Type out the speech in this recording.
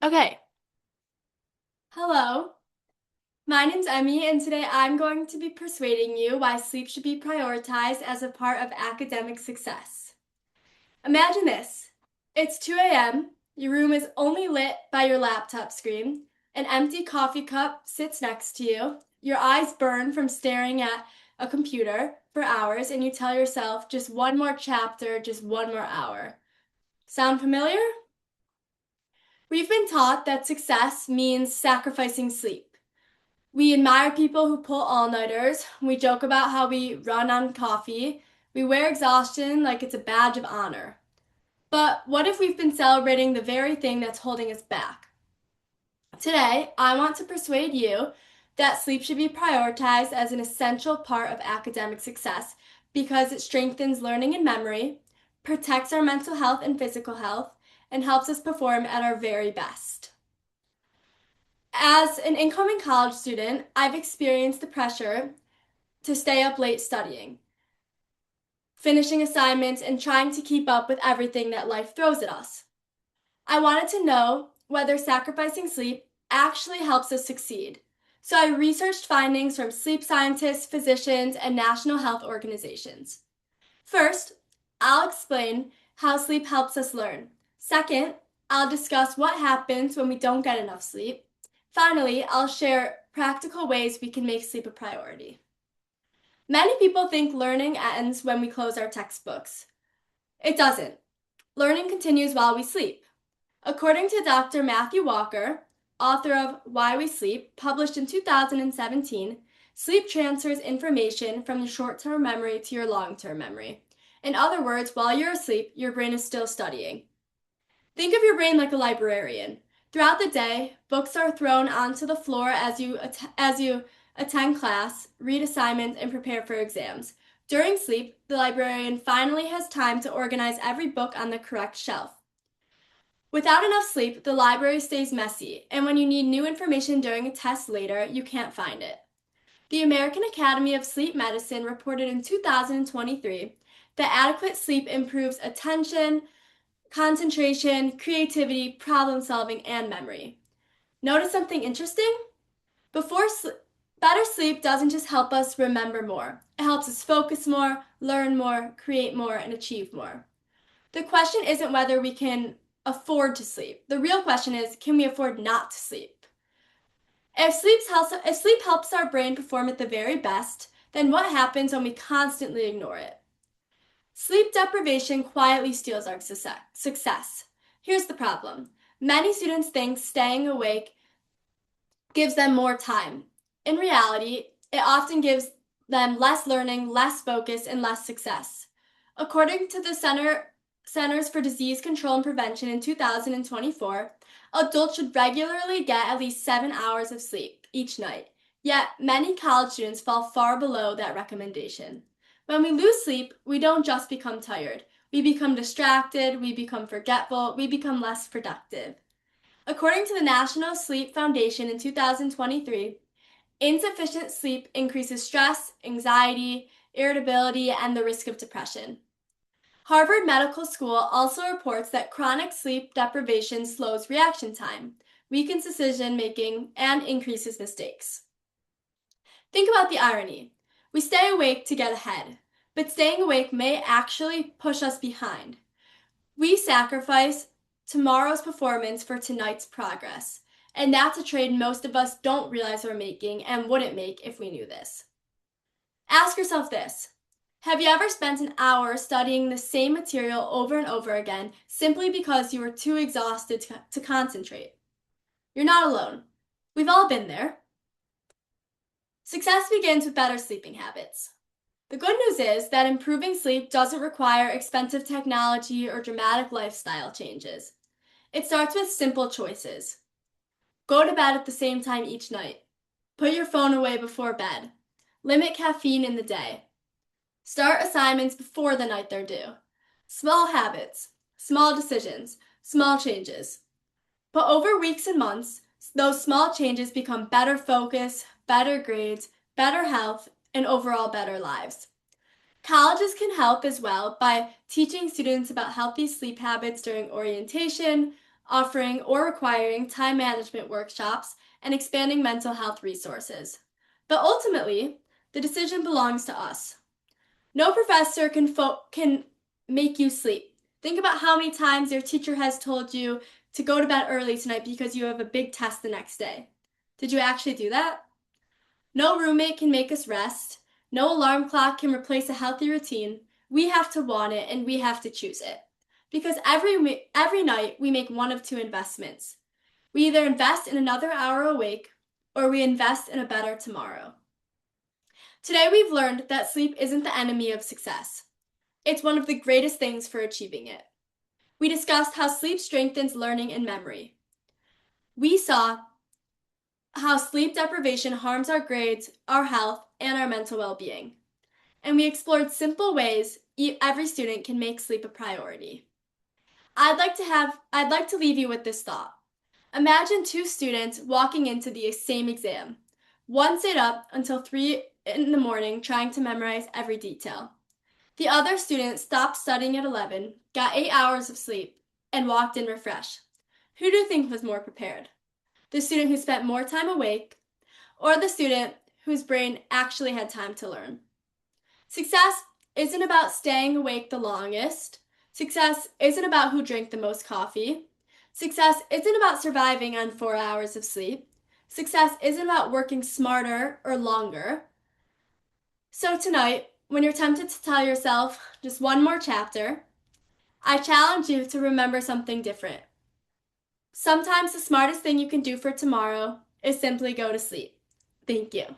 Okay, Hello, my name's Emmy, and today I'm going to be persuading you why sleep should be prioritized as a part of academic success. Imagine this. It's 2 a.m., your room is only lit by your laptop screen, an empty coffee cup sits next to you, your eyes burn from staring at a computer for hours, and you tell yourself just one more chapter, just one more hour. Sound familiar? We've been taught that success means sacrificing sleep. We admire people who pull all-nighters. We joke about how we run on coffee. We wear exhaustion like it's a badge of honor. But what if we've been celebrating the very thing that's holding us back? Today, I want to persuade you that sleep should be prioritized as an essential part of academic success because it strengthens learning and memory, protects our mental health and physical health, and helps us perform at our very best. As an incoming college student, I've experienced the pressure to stay up late studying, finishing assignments, and trying to keep up with everything that life throws at us. I wanted to know whether sacrificing sleep actually helps us succeed. So I researched findings from sleep scientists, physicians, and national health organizations. First, I'll explain how sleep helps us learn. Second, I'll discuss what happens when we don't get enough sleep. Finally, I'll share practical ways we can make sleep a priority. Many people think learning ends when we close our textbooks. It doesn't. Learning continues while we sleep. According to Dr. Matthew Walker, author of Why We Sleep, published in 2017, sleep transfers information from your short-term memory to your long-term memory. In other words, while you're asleep, your brain is still studying. Think of your brain like a librarian. Throughout the day, books are thrown onto the floor as you attend class, read assignments, and prepare for exams. During sleep, the librarian finally has time to organize every book on the correct shelf. Without enough sleep, the library stays messy, and when you need new information during a test later, you can't find it. The American Academy of Sleep Medicine reported in 2023 that adequate sleep improves attention, concentration, creativity, problem solving, and memory. Notice something interesting? Before sl- Better sleep doesn't just help us remember more. It helps us focus more, learn more, create more, and achieve more. The question isn't whether we can afford to sleep. The real question is, can we afford not to sleep? If sleep helps our brain perform at the very best, then what happens when we constantly ignore it? Sleep deprivation quietly steals our success. Here's the problem. Many students think staying awake gives them more time. In reality, it often gives them less learning, less focus, and less success. According to the Centers for Disease Control and Prevention in 2024, adults should regularly get at least 7 hours of sleep each night. Yet, many college students fall far below that recommendation. When we lose sleep, we don't just become tired. We become distracted, we become forgetful, we become less productive. According to the National Sleep Foundation in 2023, insufficient sleep increases stress, anxiety, irritability, and the risk of depression. Harvard Medical School also reports that chronic sleep deprivation slows reaction time, weakens decision making, and increases mistakes. Think about the irony. We stay awake to get ahead, but staying awake may actually push us behind. We sacrifice tomorrow's performance for tonight's progress, and that's a trade most of us don't realize we're making and wouldn't make if we knew this. Ask yourself this. Have you ever spent an hour studying the same material over and over again simply because you were too exhausted to concentrate? You're not alone. We've all been there. Success begins with better sleeping habits. The good news is that improving sleep doesn't require expensive technology or dramatic lifestyle changes. It starts with simple choices. Go to bed at the same time each night. Put your phone away before bed. Limit caffeine in the day. Start assignments before the night they're due. Small habits, small decisions, small changes. But over weeks and months, those small changes become better focus, better grades, better health, and overall better lives. Colleges can help as well by teaching students about healthy sleep habits during orientation, offering or requiring time management workshops, and expanding mental health resources. But ultimately, the decision belongs to us. No professor can make you sleep. Think about how many times your teacher has told you to go to bed early tonight because you have a big test the next day. Did you actually do that? No roommate can make us rest. No alarm clock can replace a healthy routine. We have to want it and we have to choose it. Because every night we make one of two investments. We either invest in another hour awake or we invest in a better tomorrow. Today we've learned that sleep isn't the enemy of success. It's one of the greatest things for achieving it. We discussed how sleep strengthens learning and memory. We saw how sleep deprivation harms our grades, our health, and our mental well-being. And we explored simple ways every student can make sleep a priority. I'd like to leave you with this thought. Imagine two students walking into the same exam. One stayed up until 3 in the morning trying to memorize every detail. The other student stopped studying at 11, got 8 hours of sleep, and walked in refreshed. Who do you think was more prepared? The student who spent more time awake, or the student whose brain actually had time to learn? Success isn't about staying awake the longest. Success isn't about who drank the most coffee. Success isn't about surviving on 4 hours of sleep. Success isn't about working smarter or longer. So tonight, when you're tempted to tell yourself just one more chapter, I challenge you to remember something different. Sometimes the smartest thing you can do for tomorrow is simply go to sleep. Thank you.